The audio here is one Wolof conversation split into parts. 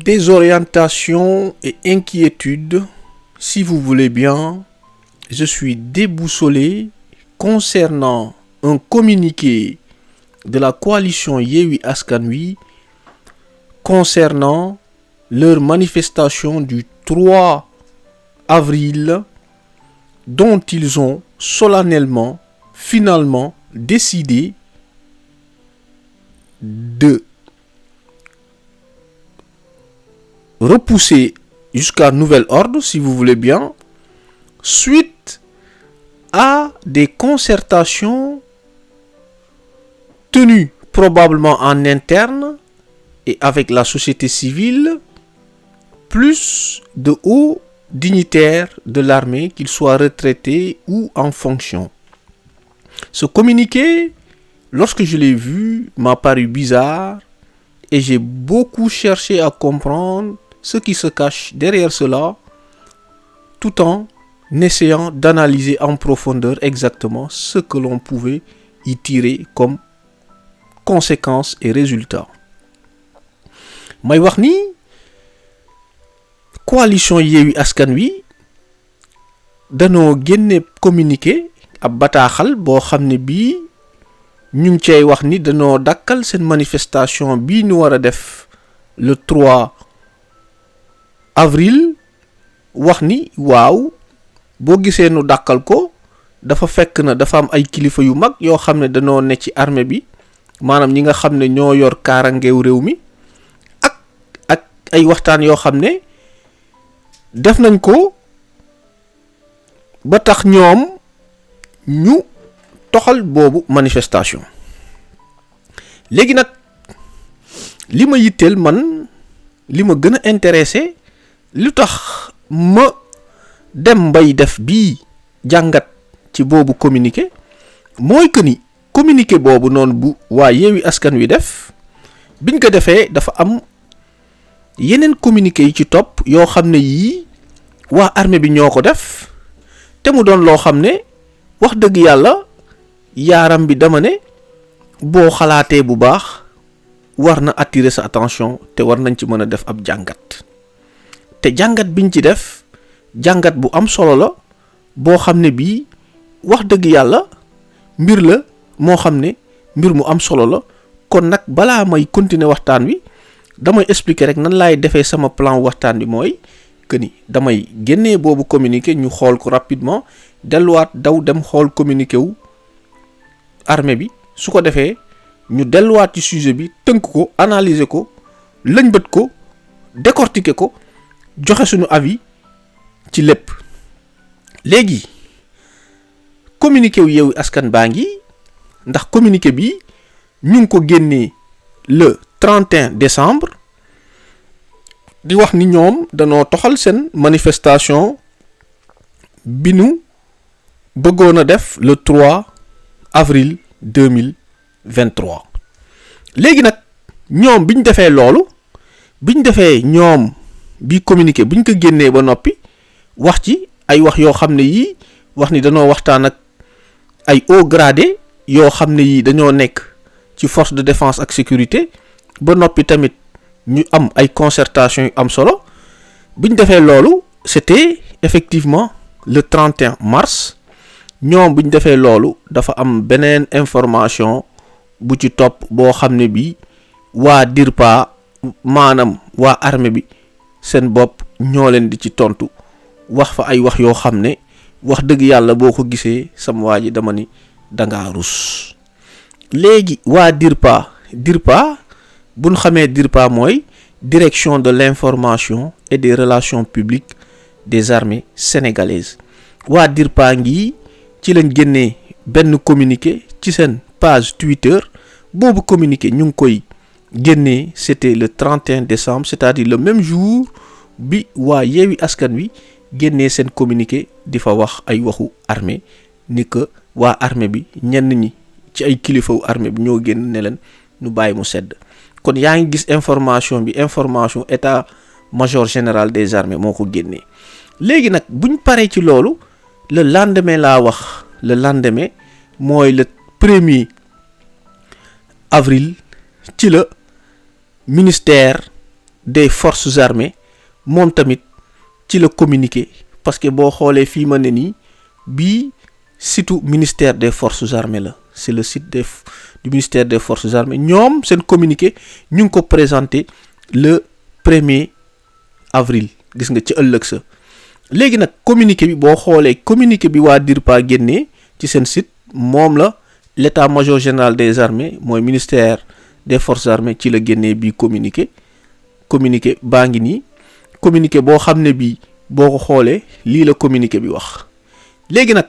Désorientation et inquiétude, si vous voulez bien, je suis déboussolé concernant un communiqué de la coalition Yewwi Askan Wi concernant leur manifestation du 3 avril dont ils ont solennellement, finalement, décidé de repousser jusqu'à nouvel ordre, si vous voulez bien, suite à des concertations tenues probablement en interne et avec la société civile, plus de hauts dignitaires de l'armée, qu'ils soient retraités ou en fonction. Ce communiqué, lorsque je l'ai vu, m'a paru bizarre et j'ai beaucoup cherché à comprendre ce qui se cache derrière cela, tout en essayant d'analyser en profondeur exactement ce que l'on pouvait y tirer comme conséquences et résultats. may wax ni coalition Yewwi Askan Wi danoo génne communiqué ab bataaxal boo xam ne bii ñu ngi cay wax ni danoo dakkal seen manifestation bii ñu war a def le 3 avril wax ni waaw boo gisee nu dakkal ko dafa fekk na dafa am ay kilifa yu mag yoo xam ne danoo ne ci armée bi maanaam ñi nga xam ne ñoo yor kaarangeew réew mi ak ay waxtaan yoo xam ne def nañ ko ba tax ñoom ñu toxal boobu manifestation léegi nag li ma yitteel man li ma gën a intéressé lu tax ma dem bay def bii jàngat ci boobu communiqué mooy que ni communiqué boobu noonu bu waa Yewwi Askan Wi def biñ ko defee dafa am yeneen communiqué yi ci topp yoo xam ne yii waa armée bi ñoo ko def te mu doon loo xam ne wax dëgg yàlla yaaram bi dama ne boo xalaatee bu baax war na attirer sa attention te war nañ ci mën a def ab jàngat te jàngat biñ ci def jàngat bu am solo la boo xam ne bii wax dëgg yàlla mbir la moo xam ne mbir mu am solo la kon nag balaa may continuer waxtaan wi damay expliquer rek nan laay defee sama plan waxtaan bi mooy que ni damay génnee boobu communiqué ñu xool ko rapidement delluwaat daw dem xool communiqué wu armée bi su ko defee ñu delluwaat ci sujet bi tënk ko analyser ko lëñbët ko décortiquer ko joxe suñu avis ci lépp léegi communiqué wu Yewwi Askan baa ngi ndax communiqué bi ñu ngi ko génnee le 31 décembre di wax ni ñoom danoo toxal seen manifestation bi nu bëggoon a def le 3 avril 2023 léegi nag ñoom biñ defee loolu biñ defee ñoom bi communiqué buñ ko génnee ba noppi wax ci ay wax yoo xam ne yii wax ni danoo waxtaan ak ay haut gradé yoo xam ne yii dañoo nekk ci force de défense ak sécurité ba noppi tamit ñu am ay concertation yu am solo biñ defee loolu c'était effectivement le 31 mars ñoom biñ defee loolu dafa am beneen information bu ci topp boo xam ne bii waa DIRPA maanaam waa armée bi seen bopp ñoo leen di ci tontu wax fa ay wax yoo xam ne wax dëgg yàlla boo ko gisee sama waa ji dama ni dangaa rus léegi waa DIRPA bu ñu xamee DIRPA mooy direction de l'information et des relations publiques des armées sénégalaises waa DIRPA ngi ci lañ génnee benn communiqué ci seen page Twitter boobu communiqué ñu ngi koy génnee c'était le 31 décembre c'est-à-dire le même jour bi waa Yewwi Askan Wi génnee seen communiqué di fa wax ay waxu armée ni que waa armée bi ñenn ñi ci ay kilifawu armée bi ñoo génn ne leen ñu bàyyi mu sedd kon yaa ngi gis information bi information état major général des armées moo ko génnee léegi nag buñ paree ci loolu le lendemain laa wax le lendemain mooy le 1er avril ci la ministère des forces armées moom tamit ci la communiqué parce que boo xoolee fii ma ne nii bii site ministère des forces armées la c'est le site du ministère des forces armées ñoom seen communiqué ñu ngi ko présenté le 1er avril gis nga ci ëllëg sa léegi nag communiqué bi boo xoolee communiqué bi waa DIRPA génnee ci seen site moom la l'état-major général des armées mooy ministère des forces armées ci la génnee bii communiqué baa ngi nii communiqué boo xam ne bii boo ko xoolee lii la communiqué bi wax léegi nag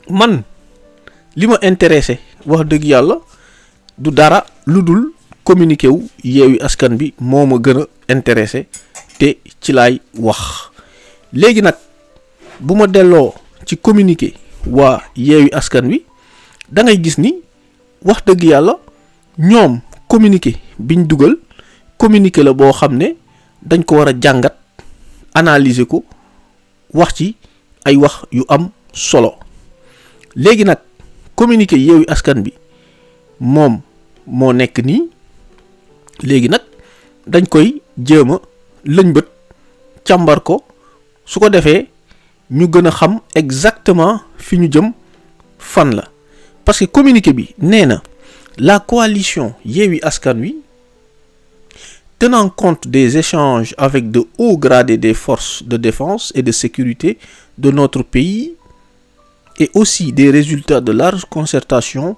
man li ma intéressé wax dëgg yàlla du dara lu dul communiqué wu Yewwi Askan Wi moo ma gën a intéressé te ci laay wax léegi nag bu ma delloo ci communiqué waa Yewwi Askan Wi da ngay gis ni wax dëgg yàlla ñoom communiqué biñ dugal communiqué la boo xam ne dañ ko war a jàngat analyser ko wax ci ay wax yu am solo léegi nag communiqué Yewwi Askan Wi moom moo nekk nii léegi nag dañ koy jéem a lëñbët càmbar ko su ko defee ñu gën a xam exactement fi ñu jëm fan la parce que communiqué bi nee na la coalition Yewwi Askan Wi tenant compte des échanges avec de hauts gradés des forces de défense et de sécurité de notre pays et aussi des résultats de large concertation,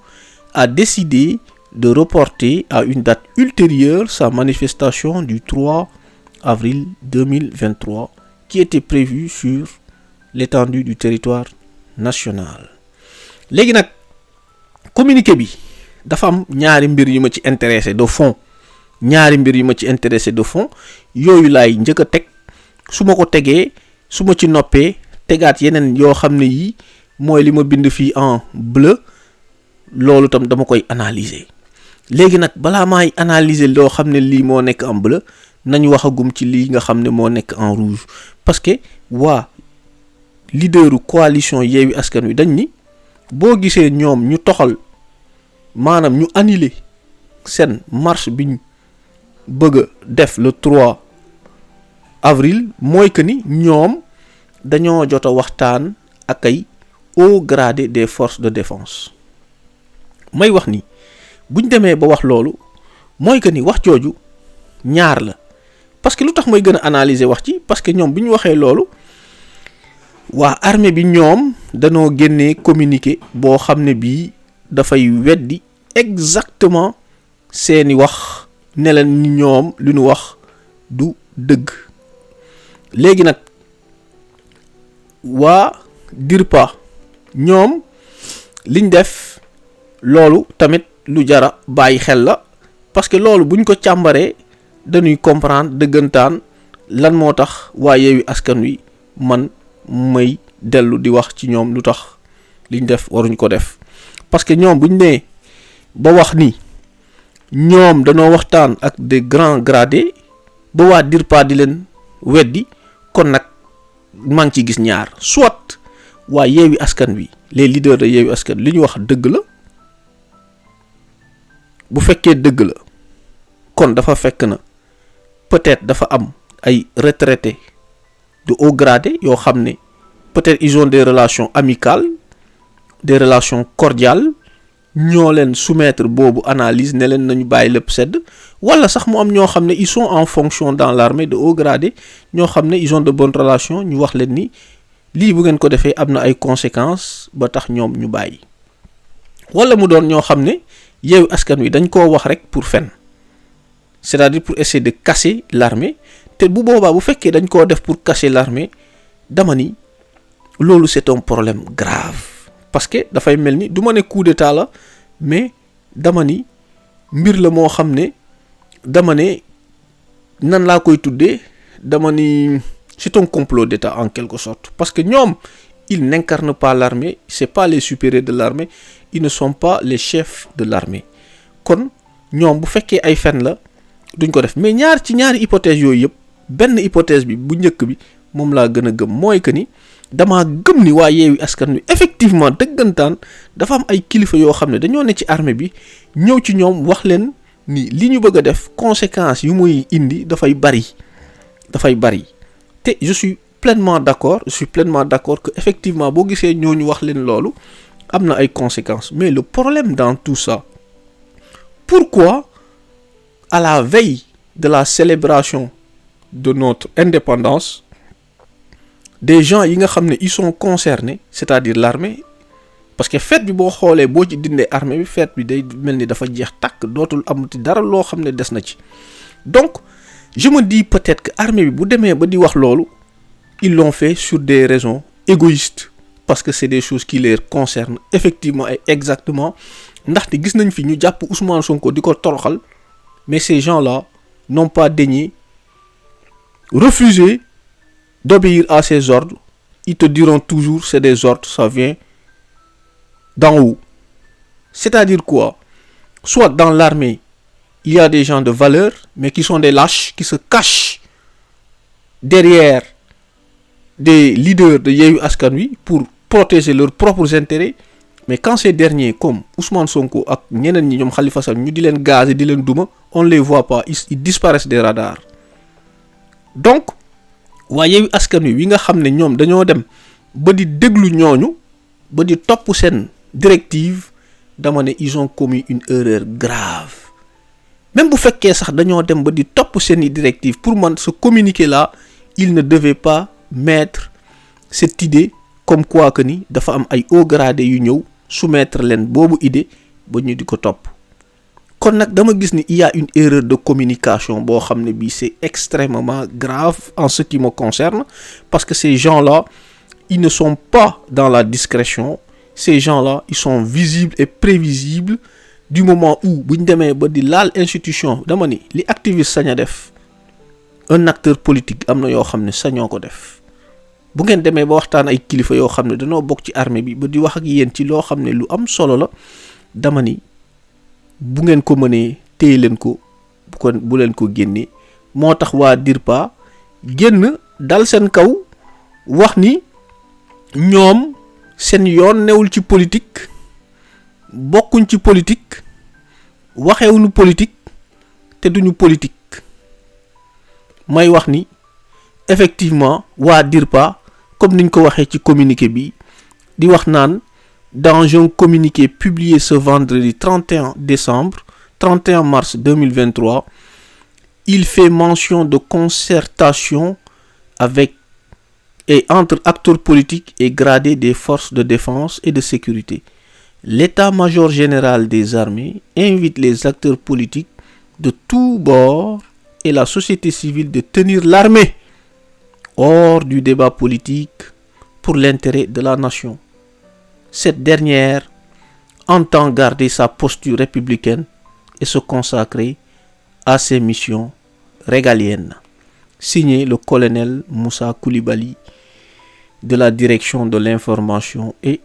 a décidé de reporter à une date ultérieure sa manifestation du 3 avril 2023 qui était prévue sur l'étendue du territoire national. léegi nag communiqué bi dafa am ñaari mbir yu ma ci intéressé de fond yooyu laay njëkk a teg su ma ko tegee su ma ci noppee tegaat yeneen yoo xam ne yii mooy li ma bind fii en bleu loolu tam dama koy analyser léegi nag balaa maay analyser loo xam ne lii moo nekk en bleu nañu waxagum ci lii nga xam ne moo nekk en rouge parce que waa leaderu coalition Yewwi Askan Wi dañ ni boo gisee ñoom ñu toxal maanaam ñu annuler seen marche biñ bëgg a def le 3 avril mooy que ni ñoom dañoo jot a waxtaan ak ay haut gradé des forces de défense may wax ni buñ demee ba wax loolu mooy que ni wax jooju ñaar la parce que lu tax may gën a analyser wax ci parce que ñoom bi ñu waxee loolu waa armée bi ñoom danoo génnee communiqué boo xam ne bii dafay weddi exactement seeni wax ne leen ni ñoom li ñu wax du dëgg léegi nag waa DIRPA ñoom liñ def loolu tamit lu jara bàyyi xel la parce que loolu buñ ko càmbaree dañuy comprendre dëggantaan lan moo tax waa Yewwi Askan Wi man may dellu di wax ci ñoom lu tax liñ def waruñ ko def parce que ñoom buñ nee ba wax ni ñoom dañoo waxtaan ak des grands gradés ba waa DIRPA di leen weddi kon nag maa ngi ciy gis ñaar soit waa Yewwi Askan Wi les leaders de Yewwi Askan Wi li ñu wax dëgg la bu fekkee dëgg la kon dafa fekk na peut-être dafa am ay retraités de haut gradé yoo xam ne peut-être ils ont des relations amicales des relations cordiales ñoo leen soumettre boobu analyse ne leen nañu bàyyi lépp sedd wala sax mu am ñoo xam ne ils sont en fonction dans l'armée de haut gradé ñoo xam ne ils ont de bonnes relations ñu wax leen ni lii bu ngeen ko defee am na ay conséquences ba tax ñoom ñu bàyyi wala mu doon ñoo xam ne Yewwi Askan Wi dañ koo wax rek pour fen c'est-à-dire pour essayer de casser l'armée te bu boobaa bu fekkee dañ koo def pour casser l'armée dama ni loolu c'est un problème grave parce que dafay mel ni du ma ne coup d'état la mais dama ni mbir la moo xam ne dama ne nan laa koy tuddee dama ni c'est un complot d'état en quelque sorte parce que ñoom ils n'incarnent pas l'armée c'est pas les supérieurs de l'armée ils ne sont pas les chefs de l'armée kon ñoom bu fekkee ay fen la duñ ko def mais ñaari hypothèse yooyu yëpp benn hypothèse bi bu njëkk bi moom laa gën a gëm mooy que ni damaa gëm ni waa Yewwi Askan Wi effectivement dëggantaan dafa am ay kilifa yoo xam ne dañoo ne ci armée bi ñëw ci ñoom wax leen ni li ñu bëgg a def conséquences yu muy indi dafay bari te je suis pleinement d'accord que effectivement boo gisee ñooñu wax leen loolu am na ay conséquences mais le problème dans tout ça, pourquoi à la veille de la célébration de notre indépendance, des gens yi nga xam ne ils sont concernés, c'est-à-dire l'armée, parce que fête bi boo xoolee boo ci dindee armée bi fête bi day mel ni dafa jeex tàkk dootul amati dara loo xam ne des na ci. Donc je me dis peut-être que armée bi bu demee ba di wax loolu, ils l'ont fait sur des raisons égoïstes, parce que c'est des choses qui les concernent effectivement et exactement. Ndaxte gis nañ fi ñu jàpp Ousmane Sonko di ko toroxal, mais ces gens-là n'ont pas daigné refuser d'obéir à ces ordres. Ils te diront toujours c'est des ordres, ça vient d'en haut. C'est-à-dire quoi? Soit dans l'armée, il y a des gens de valeur, mais qui sont des lâches, qui se cachent derrière des leaders de Yewwi Askan Wi pour protéger leurs propres intérêts. Mais quand ces derniers, comme Ousmane Sonko ak ñeneen ñi ñoom Khalifa Sall ñu di leen gazer di leen duma, on les voit pas, ils disparaissent des radars. Donc waa Yewwi Askan Wi nga xam ne ñoom dañoo dem ba di déglu ñooñu ba di topp seen directive, dama ne ils ont commis une erreur grave. Même bu fekkee sax dañoo dem ba di topp seeni directive, pour man ce communiqué là, il ne devait pas mettre cette idée comme quoi que ni dafa am ay haut gradé yu ñëw soumettre leen boobu idée ba ñu di ko topp. Kon nag dama gis ni il y a une erreur de communication boo xam ne bii c'est extrêmement grave en ce qui me concerne, parce que ces gens-là, ils ne sont pas dans la discrétion. Ces gens-là, ils sont visibles et prévisibles du moment où bu ñu demee ba di laal institution. Dama ni li activiste sañ a def, un acteur politique am na yoo xam ne sañoo ko def. Bu ngeen demee ba waxtaan ay kilifa yoo xam ne dañoo bokk ci armée bi ba di wax ak yéen ci loo xam ne lu am solo la, dama ni bu ngeen ko mënee téye leen ko bu leen ko génnee. moo tax waa DIRPA génn dal seen kaw wax ni ñoom seen yoon newul ci politique, bokkuñ ci politique, waxewuñu politique te duñu politique. may wax ni effectivement waa DIRPA, comme niñ ko waxee ci communiqué bi, di wax naan dans un communiqué publié ce vendredi 31 mars 2023, il fait mention de concertation avec et entre acteurs politiques et gradés des forces de défense et de sécurité. L'état-major général des armées invite les acteurs politiques de tous bords et la société civile de tenir l'armée hors du débat politique pour l'intérêt de la nation. Cette dernière entend garder sa posture républicaine et se consacrer à ses missions régaliennes. Signé le colonel Moussa Coulibaly de la direction de l'information et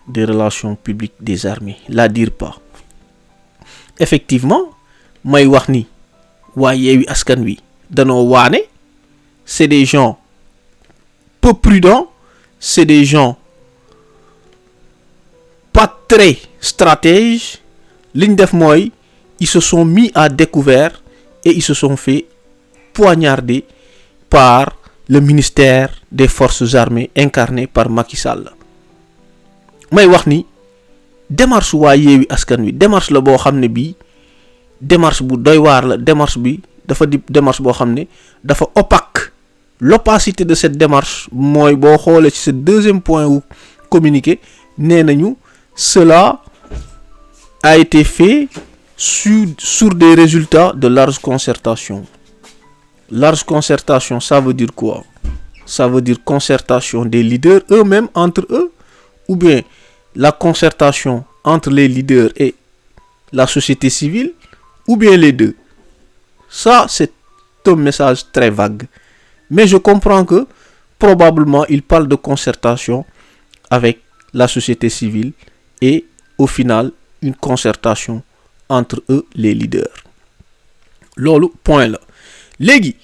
des relations publiques des armées, la DIRPA. Effectivement, may wax ni waa Yewwi Askan Wi danoo waane, c'est des gens peu prudents, c'est des gens pas très stratèges. Liñ def mooy ils se sont mis à découvert et ils se sont fait poignarder par le ministère des forces armées incarné par Macky Sall. may wax ni démarche waa Yewwi Askan Wi démarche la boo xam ne bii démarche bu doy waar la. Démarche bi dafa di démarche boo xam ne dafa opaque. L'opacité de cette démarche mooy boo xoolee ci ce deuxième point wu communiqué, nee nañu cela a été fait sur des résultats de large concertation. Large concertation, ça veut dire quoi? Ça veut dire concertation des leaders eux-mêmes entre eux, ou bien la concertation entre les leaders et la société civile, ou bien les deux. Ça, c'est un message très vague. Mais je comprends que probablement il parle de concertation avec la société civile et au final une concertation entre eux les leaders. Loolu point la. Léegi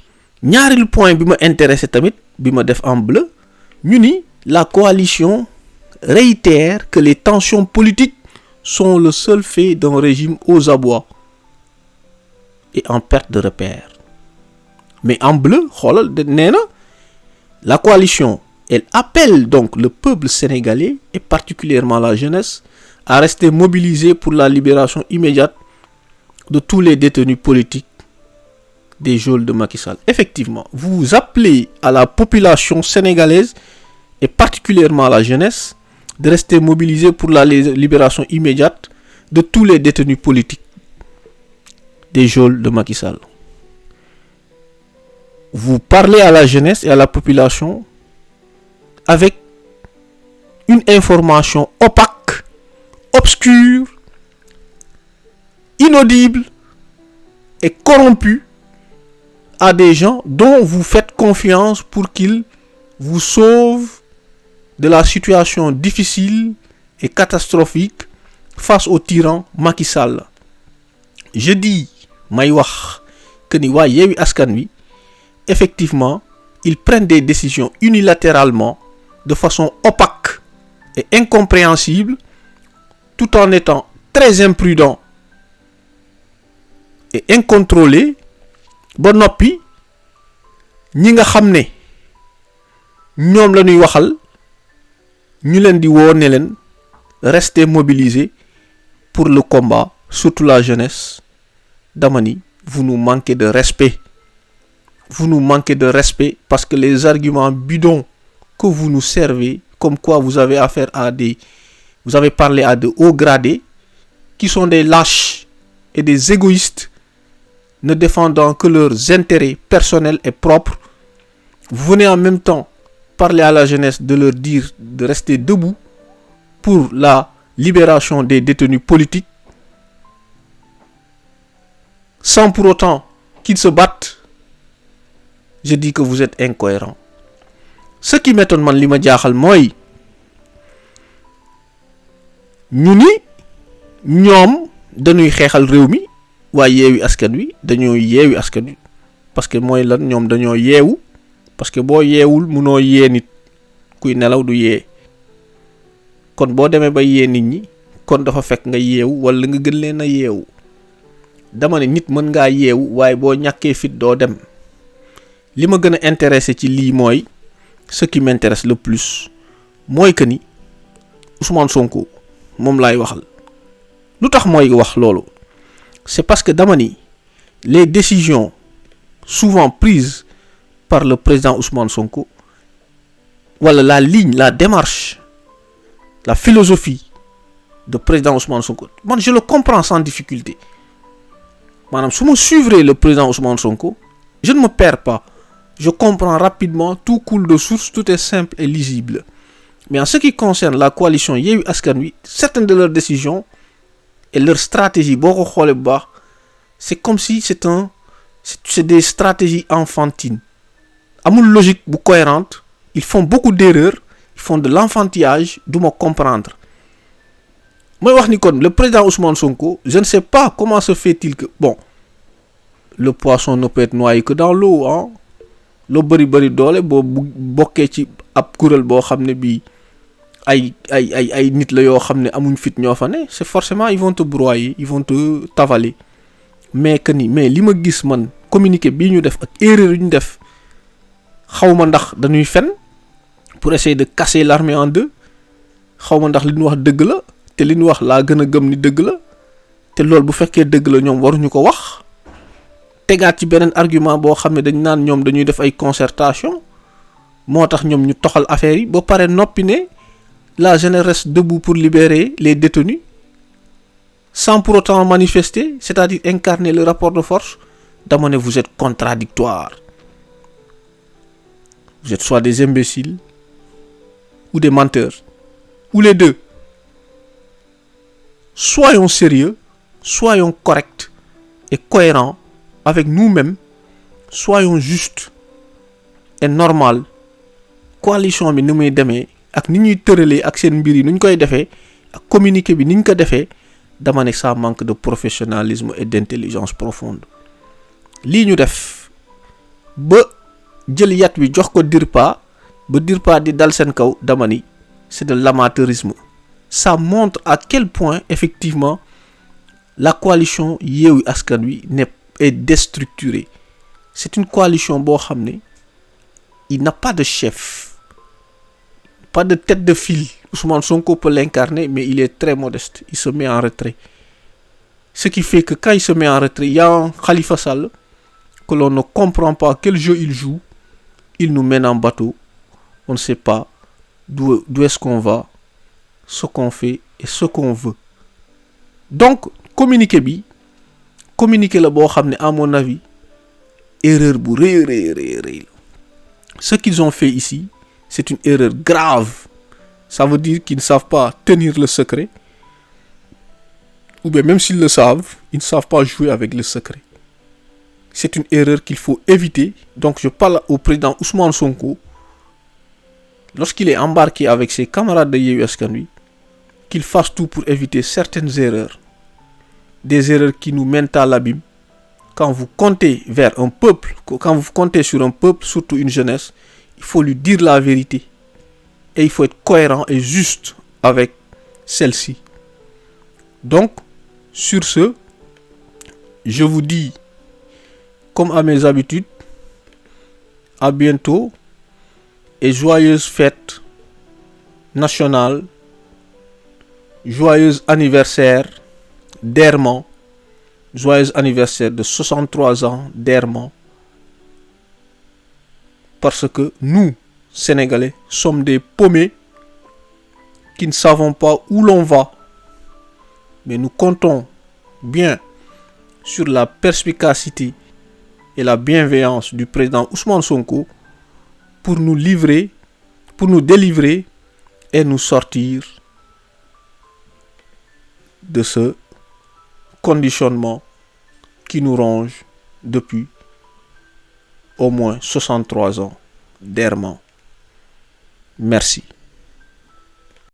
ñaareelu point bi ma intéressé tamit bi ma def en bleu, ñu ni la coalition réitère que les tensions politiques sont le seul fait d'un régime aux abois. et en perte de repère. Mais en bleu, la coalition, elle appelle donc le peuple sénégalais et particulièrement la jeunesse à rester mobilisé pour la libération immédiate de tous les détenus politiques des geôles de Macky Sall. Effectivement, vous appelez à la population sénégalaise et particulièrement à la jeunesse de rester mobilisée pour la libération immédiate de tous les détenus politiques des geôles de Macky Sall. Vous parlez à la jeunesse et à la population avec une information opaque, obscure, inaudible et corrompue à des gens dont vous faites confiance pour qu'ils vous sauvent de la situation difficile et catastrophique face au tyran Macky Sall. Je dis, may wax que ni waa Yewwi Askan Wi, effectivement, ils prennent des décisions unilatéralement de façon opaque et incompréhensible, tout en étant très imprudents et incontrôlés. Ba noppi ñi nga xam ne ñoom la ñuy waxal ñu leen di woo ne leen rester mobilisés pour le combat, surtout la jeunesse. Dama ni, vous nous manquez de respect. Vous nous manquez de respect parce que les arguments bidons que vous nous servez, comme quoi vous avez affaire à vous avez parlé à de hauts gradés qui sont des lâches et des égoïstes, ne défendant que leurs intérêts personnels et propres. Vous venez en même temps parler à la jeunesse de leur dire de rester debout pour la libération des détenus politiques, sans pour autant qu'ils se battent. Je dis que vous êtes incohérents. Ce qui m'étonne man li ma jaaxal mooy ñu ni ñoom dañuy xeexal réew mi, waaye Yewwi Askan Wi dañoo yeewi askan wi parce que mooy lan, ñoom dañoo yeewu parce que boo yeewul munoo yee nit, kuy nelaw du yee. Kon boo demee ba yee nit ñi kon dafa fekk nga yeewu wala nga gën leen a yeewu. Dama ne nit mën ngaa yeewu waaye boo ñàkkee fit doo dem. Li ma gën a intéressé ci lii mooy ce qui m'intéresse le plus mooy que ni Ousmane Sonko moom laay waxal. Lu tax mooy wax loolu? C'est parce que dama ni les décisions souvent prises par le président Ousmane Sonko, wala la ligne, la démarche, la philosophie de président Ousmane Sonko, moi je le comprends sans difficulté. Madame, si je suivrai le président Ousmane Sonko, je ne me perds pas. Je comprends rapidement, tout coule de source, tout est simple et lisible. Mais en ce qui concerne la coalition Yewwi Askan Wi, certaines de leurs décisions et leur stratégie, c'est comme si c'est des stratégies enfantines. Amul logique bu cohérente, ils font beaucoup d'erreurs, ils font de l'enfantillage, du ma comprendre. Moi wax ni kon le président Ousmane Sonko, je ne sais pas comment se fait-il que le poisson ne peut être noyé que dans l'eau, hein. Lo bari doole bo bokkee ci ab kuréel boo xam ne bii ay nit la yoo xam ne amuñ fit ñoo fa ne, c'est forcément ils vont te broyer, ils vont te tavaler. Mais li ma gis man communiqué bii ñu def ak erreur yu ñu def, xawma ndax dañuy fen pour essayer de casser l'armée en deux, xawma ndax li ñu wax dëgg la te li ñu wax laa gën a gëm ni dëgg la, te loolu bu fekkee dëgg la ñoom waruñu ko wax. Tegaat ci beneen argument boo xam ne dañ naan ñoom dañuy def ay concertation moo tax ñoom ñu toxal affaire yi ba pare noppi ne la jeunesse reste debout pour libérer les détenus sans pour autant manifester, c'est-à-dire incarner le rapport de force. Dama ne vous êtes contradictoires. Vous êtes soit des imbéciles ou des menteurs, ou les deux. Soyons sérieux, soyons corrects et cohérents avec nous-mêmes, soyons justes et normal. Coalition bi ni muy demee ak ni ñuy tëralee ak seen mbir yi nu ñu koy defee ak communiqué bi ni ñu ko defee, dama ne ça manque de professionnalisme et d'intelligence profonde. Lii ñu def ba jël yat wi jox ko DIRPA ba DIRPA di dal seen kaw, dama ni c'est de l'amateurisme. Ça montre à quel point effectivement la coalition Yewwi Askan Wi est déstructurée. C'est une coalition boo xam ne il n'a pas de chef, pas de tête de file. Ousmane Sonko peut l'incarner, mais il est très modeste. Il se met en retrait. Ce qui fait que quand il se met en retrait, il y a un Khalifa Sall que l'on ne comprend pas quel jeu il joue. Il nous mène en bateau. On ne sait pas d'où est-ce qu'on va, ce qu'on fait et ce qu'on veut. Donc, communiqué la boo xam ne à mon avis erreur bu rëy. Ce qu'ils ont fait ici, c'est une erreur grave. Ça veut dire qu'ils ne savent pas tenir le secret. Ou bien même s'ils le savent, ils ne savent pas jouer avec le secret. C'est une erreur qu'il faut éviter. Donc je parle au président Ousmane Sonko, lorsqu'il est embarqué avec ses camarades de Yewwi Askan Wi, qu'il fasse tout pour éviter certaines erreurs. Des erreurs qui nous mènent à l'abîme. Quand vous comptez vers un peuple, quand vous comptez sur un peuple, surtout une jeunesse, il faut lui dire la vérité. Et il faut être cohérent et juste avec celle-ci. Donc, sur ce, je vous dis, comme à mes habitudes, à bientôt et joyeuse fête nationale, joyeux anniversaire d'Herman, joyeux anniversaire de 63 ans d'Herman, parce que nous, Sénégalais, sommes des paumés qui ne savons pas où l'on va, mais nous comptons bien sur la perspicacité et la bienveillance du président Ousmane Sonko pour nous délivrer et nous sortir de ce conditionnement qui nous ronge depuis au moins 63 ans d'errement. Merci.